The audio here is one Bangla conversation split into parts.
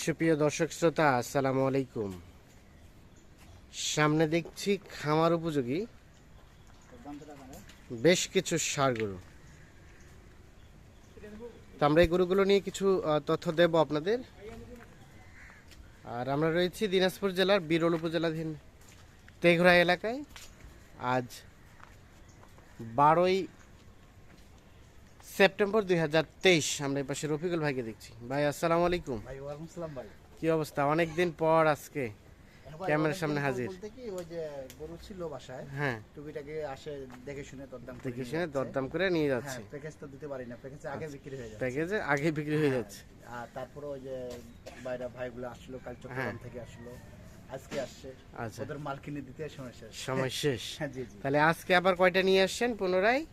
সুপ্রিয় দর্শক শ্রোতা, আসসালামু আলাইকুম। সামনে দেখছি খামার উপযোগী বেশ কিছু ষাঁড় গরু। তো আমরা এই গরুগুলো নিয়ে কিছু তথ্য দেব আপনাদের। আর আমরা রয়েছি দিনাজপুর জেলার বিরল উপজেলাধীন তেঘরা এলাকায়। আজ 12ই সেপ্টেম্বর 2023। আমরা এই পাশে রফিকুল ভাইকে দেখছি। ভাই আসসালামু আলাইকুম। ভাই ওয়ালাইকুম সালাম ভাই। কি অবস্থা? অনেকদিন পর আজকে ক্যামেরার সামনে হাজির। বলতে কি ওই যে গরু ছিল বাসায়, হ্যাঁ, টুকিটাকে আসে দেখে শুনে দরদাম করে দেখে নিয়ে শুনে যাচ্ছে। দরদাম করে নিয়ে যাচ্ছে। হ্যাঁ, প্যাকেজ তো দিতে পারি না, প্যাকেজ আগে বিক্রি হয়ে যাচ্ছে। প্যাকেজে আগে বিক্রি হয়ে হ্যাঁ, যাচ্ছে। আর তারপরে ওই যে বাইরে ভাইগুলো আসলো, কাল চট্টগ্রাম থেকে আসলো, আজকে আসছে। আচ্ছা, ওদের মাল কিনে দিতে সমস্যা। সময় শেষ। হ্যাঁ জি জি। তাহলে আজকে আবার কয়টা নিয়ে আসছেন পুনরায়?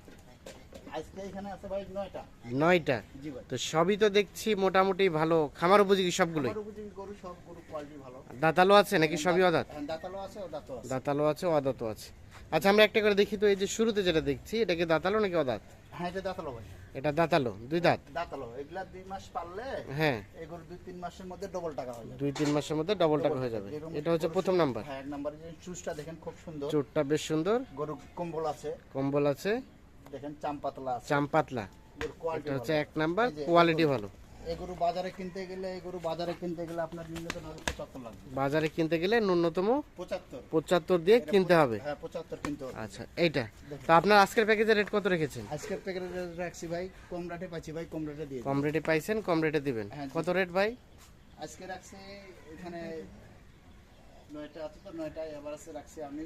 আজকে এখানে আছে ভাই 9টা। 9টা। জি ভাই। তো সবই তো দেখছি মোটামুটি ভালো খামার উপযোগী সবগুলোই। আমার উপযোগী গরু, সব গরু কোয়ালিটি ভালো। দাঁতালো আছে নাকি সবই অদাঁত? হ্যাঁ, দাঁতালো আছে ও দাঁতও আছে। দাঁতালো আছে, অদাঁতও আছে। আচ্ছা, আমরা একটা করে দেখি তো। এই যে শুরুতে যেটা দেখছি, এটা কি দাঁতালো নাকি অদাঁত? হ্যাঁ, এটা দাঁতালো ভাই। এটা দাঁতালো, দুই দাঁত। দাঁতালো এগুলা 2 মাস পারলে, হ্যাঁ, এই গরু 2-3 মাসের মধ্যে ডবল টাকা হয়ে যাবে। 2-3 মাসের মধ্যে ডবল টাকা হয়ে যাবে। এরকম এটা হচ্ছে গরু প্রথম নাম্বার। হ্যাঁ, এক নাম্বারে যে চুজটা দেখেন খুব সুন্দর, চোটটা বেশ সুন্দর, গরু কম্বল আছে, কম্বল আছে, দেখেন চাম পাতলা আছে, চাম পাতলা। গরু কোয়ালিটি এটা হচ্ছে ভালো। এক নাম্বার, এই যে কোয়ালিটি ভালো। এই গরু বাজারে কিনতে গেলে, আপনার ন্যূনতম 75 লাগবে। বাজারে কিনতে গেলে ন্যূনতম 75। 75 দিয়ে কিনতে হবে। হ্যাঁ, 75 কিনতে হবে। আচ্ছা, এইটা তো আপনার আজকের প্যাকেজের রেট কত রেখেছেন? আজকের প্যাকেটে রাখছি ভাই, কম রেটে পাচ্ছি ভাই, কম রেটে দিয়ে দিই। কম রেটে পাইছেন, কম রেটে দিবেন। হ্যাঁ, জি। কত রেট ভাই? আজকে রাখছি এখানে 9টা আছে, তো 9টায় এবার আছে রাখছি আমি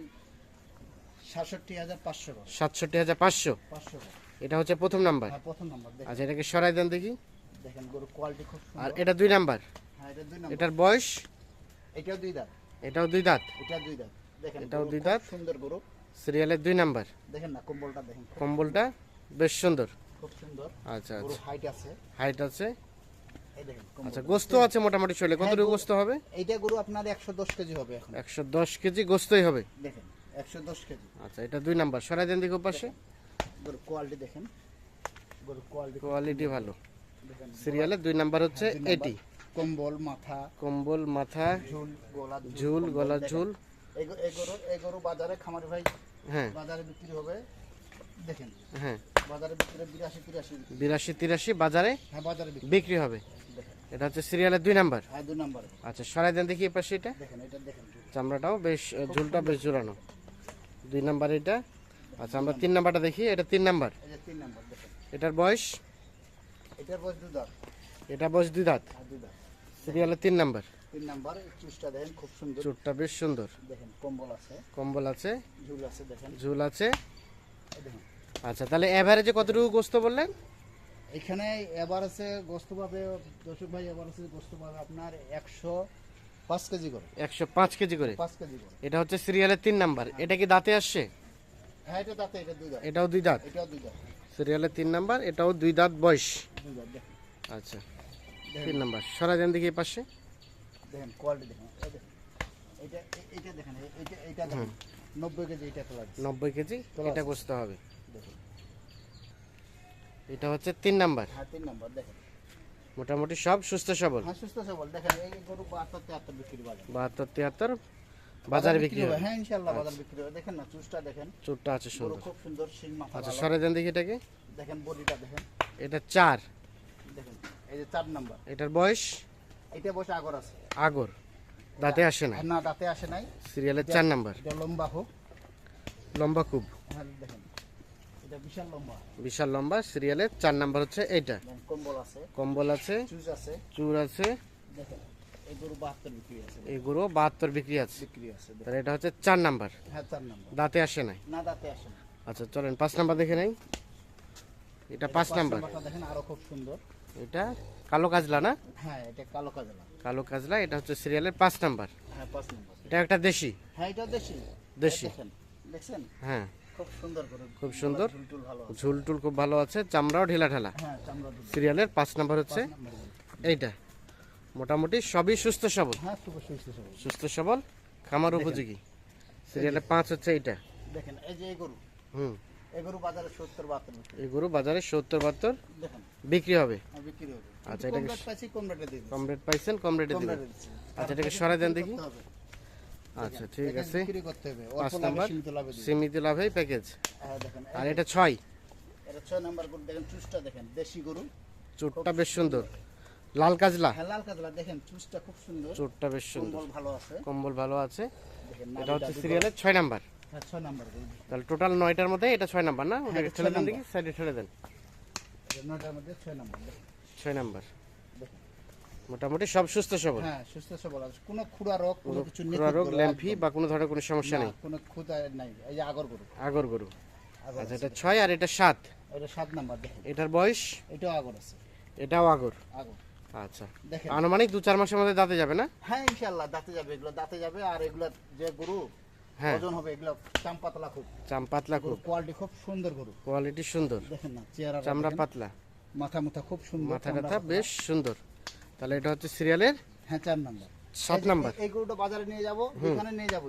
67,500 টাকা। 67,500। 500 টাকা। এটা হচ্ছে প্রথম নাম্বার। হ্যাঁ, প্রথম নাম্বার দেখেন। আচ্ছা, এটাকে সরাই দেন দেখি। দেখেন গরু কোয়ালিটি খুব আর সুন্দর। এটা 2 নাম্বার। হ্যাঁ, এটা 2 নাম্বার। এটার বয়স? এটাও 2 দাঁত। এটাও 2 দাঁত। এটা 2 দাঁত। দেখেন এটাও গরু 2 খুব দাঁত। সুন্দর গরু। সিরিয়ালের 2 নাম্বার। দেখেন না কম্বলটা দেখেন, কম্বলটা বেশ সুন্দর। খুব সুন্দর। আচ্ছা গরু আচ্ছা, হাইট আছে। হাইট আছে। এই দেখেন আচ্ছা, কম্বল। গোস্ত আছে মোটামুটি শরীরে। হ্যাঁ, কতটুকু গোস্ত হবে? এইটা গরু আপনার 110 কেজি হবে এখন। 110 কেজি গোস্তই হবে। দেখেন 110 কেজি। আচ্ছা, এটা 2 নাম্বার। সরাই দেন দেখি পাশে। গরু কোয়ালিটি দেখেন, গরু কোয়ালিটি কোয়ালিটি ভালো। দেখেন। সিরিয়ালের 2 নাম্বার হচ্ছে 2 নাম্বার। এটি। কম্বল, মাথা, কম্বল, মাথা, ঝুল, গলা ঝুল, কম্বল গলার দেখেন। ঝুল। এই গরু বাজারে খামারি ভাই, হ্যাঁ বাজারে বিক্রি হবে। দেখেন হ্যাঁ, বাজারে বিক্রি 82-83। 82-83 বাজারে হ্যাঁ, বাজারে বিক্রি। বিক্রি হবে। দেখেন এটা হচ্ছে সিরিয়ালের 2 নাম্বার। হ্যাঁ, 2 নম্বরে। আচ্ছা, সরাই দেন দেখি এই পাশে। এটা দেখেন এটা দেখেন চামড়াটাও বেশ, ঝুলটা বেশ ঝুলানো। 2 নাম্বার এটা। আচ্ছা, আমরা 3 নাম্বারটা দেখি। এটা 3 নাম্বার। এই যে 3 নম্বর দেখেন। এটার বয়স? এটার বয়স 2 দাঁত। এটা বয়স 2 দাঁত। আর 2 দাঁত। সিরিয়ালের 3 নাম্বার। 3 নাম্বার। চুজটা দেখেন খুব সুন্দর। চুটটা বেশ সুন্দর, দেখেন কম্বল আছে, কম্বল আছে, ঝুল আছে, দেখেন ঝুল আছে। এই দেখেন। আচ্ছা, তাহলে এভারেজে কতটুকু গোস্ত বললেন? এখানে এবার আছে গোস্ত পাবে দর্শক ভাই, এবার আছে গোস্ত পাবে আপনার 105 কেজি করে। 105 কেজি করে। 5 কেজি করে। এটা হচ্ছে সিরিয়ালের 3 নাম্বার। এটা কি দাঁতে আসছে? হ্যাঁ, এটা দাঁতে, এটা 2 দাঁত। এটাও 2 দাঁত। এটাও 2 দাঁত। সিরিয়ালের 3 নাম্বার, এটাও 2 দাঁত বয়স। 2 দাঁত দেখেন। আচ্ছা, দেখেন 3 নাম্বার। সরাই দেন দেখি এই পাশে। দেখেন কোয়ালিটি দেখেন, এই দেখেন। এইটা দেখেন, এইটা দেখেন 90 কেজি। এটা তো লাগছে 90 কেজি এটা গোস্ত হবে। দেখেন। এটা হচ্ছে 3 নাম্বার। হ্যাঁ, 3 নাম্বার দেখেন। মোটামুটি সব সুস্থ সবল। হ্যাঁ, সুস্থ সবল। দেখেন এই গরু 72-73 বিক্রি বাজার। 72-73 বাজারে বিক্রি হবে। হ্যাঁ, ইনশাআল্লাহ বাজার বিক্রি হবে। দেখেন না চুজটা দেখেন, চুটটা আছে গরু সুন্দর। খুব সুন্দর, শিং মাথা আচ্ছা, ভালো। সরাই দেন দেখি এটাকে। দেখেন বডিটা দেখেন। এটা 4। দেখেন এই যে 4 নাম্বার। এটার বয়স? এটা বসে আগর আছে। আগর, দাঁতে আসে না। না, দাঁতে আসে নাই। সিরিয়ালের 4 নাম্বার। এটা লম্বা হোক। লম্বা খুব, হ্যাঁ দেখেন এটা বিশাল লম্বা। বিশাল লম্বা। সিরিয়ালের 4 নাম্বার হচ্ছে এইটা। দেখেন কম্বল আছে, কম্বল আছে, চুজ আছে। চুর আছে। দেখেন এই গরু 72 বিক্রি আছে। এগুলো 72 বিক্রি আছে। বিক্রি আছে দেখেন। তাহলে এটা হচ্ছে 4 নাম্বার। হ্যাঁ, 4 নাম্বার। দাঁতে আসে নাই। না, দাঁতে আসে না। আচ্ছা, চলেন 5 নাম্বার দেখে নেই। এটা 5 নাম্বার। নাম্বারটা দেখেন আরো খুব সুন্দর। এটা কালো কাজলা না? হ্যাঁ, এটা কালো কাজলা। কালো কাজলা। এটা হচ্ছে সিরিয়ালের 5 নাম্বার। হ্যাঁ, 5 নাম্বার। এটা একটা দেশি। হ্যাঁ, এটা দেশি। দেশি। দেখেন, দেখছেন হ্যাঁ, খুব সুন্দর গরু। খুব সুন্দর। ঝুলটুল ভালো আছে। ঝুলটুল খুব ভালো আছে, চামড়াও ঢিলা ঢালা। হ্যাঁ, চামড়া দুধ। সিরিয়ালের 5 নাম্বার হচ্ছে 5 নাম্বার গরু। এইটা। মোটামুটি সবই সুস্থ সবল। হ্যাঁ, সুপার সুস্থ সবল। সুস্থ সবল, খামার উপযোগী। সিরিয়ালের 5 হচ্ছে এইটা। দেখেন এই যে এই গরু, হুম, এগুলো বাজারে 70-72 বিক্রি। এই গরু বাজারে 70-72 দেখেন বিক্রি হবে। বিক্রি হবে। আচ্ছা, কম এটাকে রেট পাইছি, কম রেটে দিয়ে দিচ্ছি। কম রেট পাইছেন, কম রেটে কম দিবেন। রেটে দিচ্ছি। আচ্ছা, এটাকে সরাই দেন দেখি। করতে হবে। আচ্ছা, ঠিক দেখেন, আছে। বিক্রি করতে হবে। 5 অল্প লাভে নাম্বার সীমিত লাভে দিই। সীমিত লাভে প্যাকেজ। হ্যাঁ, দেখেন আর এটা 6, এটা 6 নাম্বার গরু। দেখেন চুষটা দেখেন, দেশি গরু। চোটটা বেশ সুন্দর, লাল কাজলা। হ্যাঁ, লাল কাজলা দেখেন, চুষটা খুব সুন্দর। চোটটা বেশ সুন্দর, কম্বল ভালো আছে। কম্বল ভালো আছে। দেখেন এটা হচ্ছে নাভিটা সিরিয়ালের 6 নাম্বার। হ্যাঁ, 6 নাম্বার গরু। তাহলে টোটাল 9টার মধ্যে এটা 6 নাম্বার না? ওটাকে এটা ঠেলে 6 দেন নাম্বার। দেখি, সাইডে ঠেলে দেন। এটা 9টার মধ্যে 6 নাম্বার। দেখেন, 6 নাম্বার দেখেন। মোটামুটি সব সুস্থ সবল। হ্যাঁ, সুস্থ সবল আছে। কোনো খুরা রোগ, কোনো কিছু নেই। পুরো রোগ, ল্যাম্পি বা কোনো ধরনের কোনো সমস্যা নেই। কোনো খুদা নাই। এই যে আগর গরু। আগর গরু। আগর আচ্ছা, আছে। এটা 6 আর এটা 7। এটা 7 নাম্বার দেখেন। এটার বয়স, এটাও আগর আছে। এটাও আগর। আগর। আচ্ছা, দেখেন। আনুমানিক 2-4 মাসের মধ্যে দাঁতে যাবে না? হ্যাঁ, ইনশাআল্লাহ দাঁতে যাবে, এগুলো দাঁতে যাবে। আর এগুলো যে গরু হ্যাঁ, ওজন হবে, এগুলো চাম পাতলা খুব। পাতলা গরু খুব, কোয়ালিটি খুব সুন্দর গরু। কোয়ালিটি সুন্দর, দেখেন না, চেহারা চামড়া পাতলা, মাথা মুথা খুব সুন্দর। মাথা চামড়া টাথা পাতলা। বেশ সুন্দর। তাহলে এটা হচ্ছে সিরিয়ালের হ্যাঁ, 4 নাম্বার। 7 নাম্বার। এই গরুটা বাজারে নিয়ে যাব, যেখানে নিয়ে যাব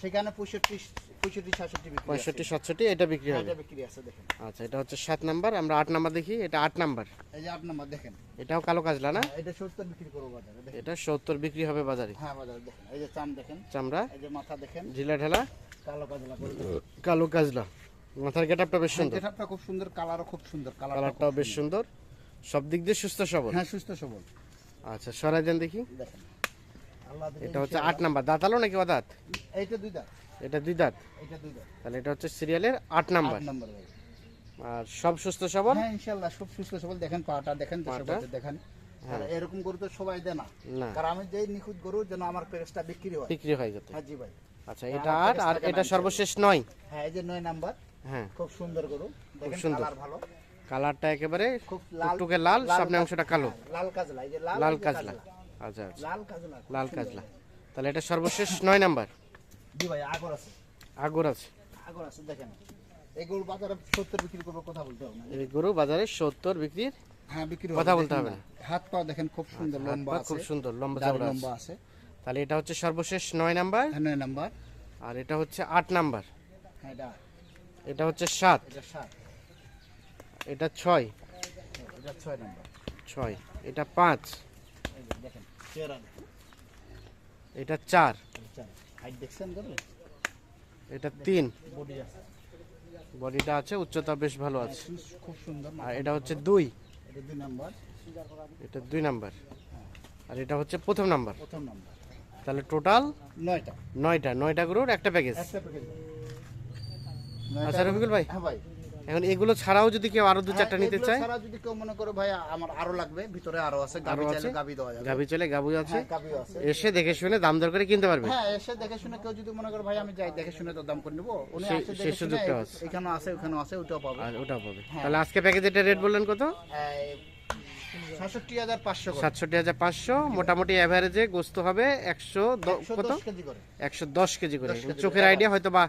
সেখানে 65-66 বিক্রি আছে। 65-67 এটা বিক্রি হ্যাঁ, হবে। এটা বিক্রি আছে দেখেন। আচ্ছা, এটা হচ্ছে 7 নাম্বার। আমরা 8 নাম্বার দেখি। এটা 8 নাম্বার। এই যে 8 নাম্বার দেখেন। এটাও কালো কাজলা না? হ্যাঁ, এটা 70 বিক্রি করব বাজারে দেখেন। এটা 70 বিক্রি হবে বাজারে। হ্যাঁ, বাজারে দেখেন। এই যে চাম দেখেন, চামড়া, এই যে মাথা দেখেন, ঢিলা ঢালা, কালো কাজলা গরু। কালো কাজলা। মাথার গেটআপটা বেশ সুন্দর, গেটআপটা খুব সুন্দর, কালারও খুব সুন্দর। কালারটাও বেশ সুন্দর, সব দিক দিয়ে সুস্থ সবল। হ্যাঁ, সুস্থ সবল। আচ্ছা, সরাই দেন দেখি। দেখেন, আল্লাহ দিলে এটা হচ্ছে 8 নাম্বার। দাঁতালো নাকি অদাঁত? এইটা 2 দাঁত, এটা 2 দাঁত। এইটা 2 দাঁত। তাহলে এটা হচ্ছে সিরিয়ালের 8 নাম্বার। 8 নাম্বার গরু। আর সব সুস্থ সবল। হ্যাঁ, ইনশাআল্লাহ সব সুস্থ সবল। দেখেন পাটা দেখেন, পাটা। দেখেন। আর এরকম গরু তো সবাই দেয় না। না, কারণ আমি যেই নিখুঁত গরু যেন আমার প্যাকেজটা বিক্রি হয়। বিক্রি হয়ে যেত। হ্যাঁ জি ভাই। আচ্ছা, এটা 8 আর এটা সর্বশেষ 9। হ্যাঁ, এই যে 9 নাম্বার, হ্যাঁ, খুব সুন্দর গরু। দেখেন সুন্দর। কালার ভালো, কালারটা একেবারে খুব লাল, টুকটুকে লাল, সামনে অংশটা কালো। লাল কাজলা। এই যে লাল এই যে কাজলা। আচ্ছা, আচ্ছা, লাল কাজলা। লাল কাজলা। তাহলে এটা সর্বশেষ 9 নাম্বার। জি ভাই, আগর আছে। আগর আছে। আগর আছে দেখেন। এই গরু বাজারে 70 বিক্রি করব, কথা বলতে হবে না। এই গরু বাজারে 70 বিক্রির হ্যাঁ, বিক্রি কথা হবে, বলতে দেখেন হবে না। হাত পা দেখেন খুব সুন্দর, হাত লম্বা পা আছে। খুব সুন্দর, লম্বা দাড়ি চওড়া লম্বা আছে। আছে। তাহলে এটা হচ্ছে সর্বশেষ 9 নাম্বার। হ্যাঁ, 9 নাম্বার। আর এটা হচ্ছে 8 নাম্বার। হ্যাঁ, এটা এটা হচ্ছে 7। এটা 7। এটা 6। এটা 6 নাম্বার। 6। এটা 5। এই যে দেখেন চেহারা দেখেন। এটা 4। হাইট দেখছেন গরু? এটা 3। বডি আছে। বডিটা আছে, উচ্চতা বেশ ভালো আছে। খুব সুন্দর। আর এটা হচ্ছে 2। এটা 2 নাম্বার। এটা 2 নাম্বার। আর এটা হচ্ছে প্রথম নাম্বার। প্রথম নাম্বার। তাহলে টোটাল 9টা। 9টা গরুর একটা প্যাকেজ। একটা প্যাকেজ। আচ্ছা রফিকুল ভাই, হ্যাঁ ভাই। এখন এগুলো ছাড়াও যদি কেউ আরো 2-4টা নিতে এগুলো চায়? ছাড়া যদি কেউ মনে করে ভাই আমার আরো লাগবে, ভিতরে আরো আছে, আরো গাবি আছে? চাইলে গাবি দেওয়া যাবে। গাভী চলে, গাবু আছে, হ্যাঁ, গাবিও আছে। এসে দেখে শুনে দাম দর করে কিনতে পারবে। হ্যাঁ, এসে দেখে শুনে কেউ যদি মনে করে ভাই আমি যাই দেখে শুনে তো দাম করে নেবো, উনি সেই- আসে সেই দেখে শুনে সুযোগটাও আছে। এখানেও আছে, ওখানেও আছে, ওটাও পাবে। আর ওটাও পাবে। হ্যাঁ। তাহলে আজকে প্যাকেজের রেট বললেন কত? ৬৭,৫০০ করে। ৬৭,৫০০। মোটামুটি এভারেজে গোস্ত হবে 110 কত? ১১০ কেজি করে। 110 কেজি করে। 10 কেজি চোখের করে। আইডিয়া হয়তো বা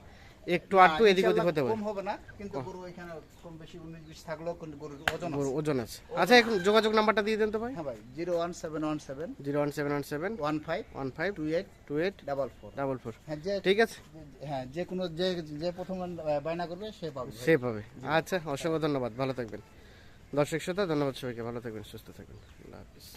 একটু আধটু না, এদিক ওদিক ইনশাআল্লাহ হতে পারে। কম হবে না, কিন্তু গরু এখানে কম বেশি ১৯-২০ থাকলেও কিন্তু গরুর ওজন আছে। গরু ওজন আছে। আচ্ছা, এখন যোগাযোগ নাম্বারটা দিয়ে দেন তো ভাই। হ্যাঁ ভাই, 01717 01717 15 15 28 28 44। 44। হ্যাঁ, যে ঠিক আছে, হ্যাঁ যে কোনো যে প্রথম বায়না করবে সে পাবে। সে পাবে। আচ্ছা, অসংখ্য ধন্যবাদ, ভালো থাকবেন। দর্শক শ্রোতা, ধন্যবাদ সবাইকে, ভালো থাকবেন, সুস্থ থাকবেন। আল্লাহ হাফিজ।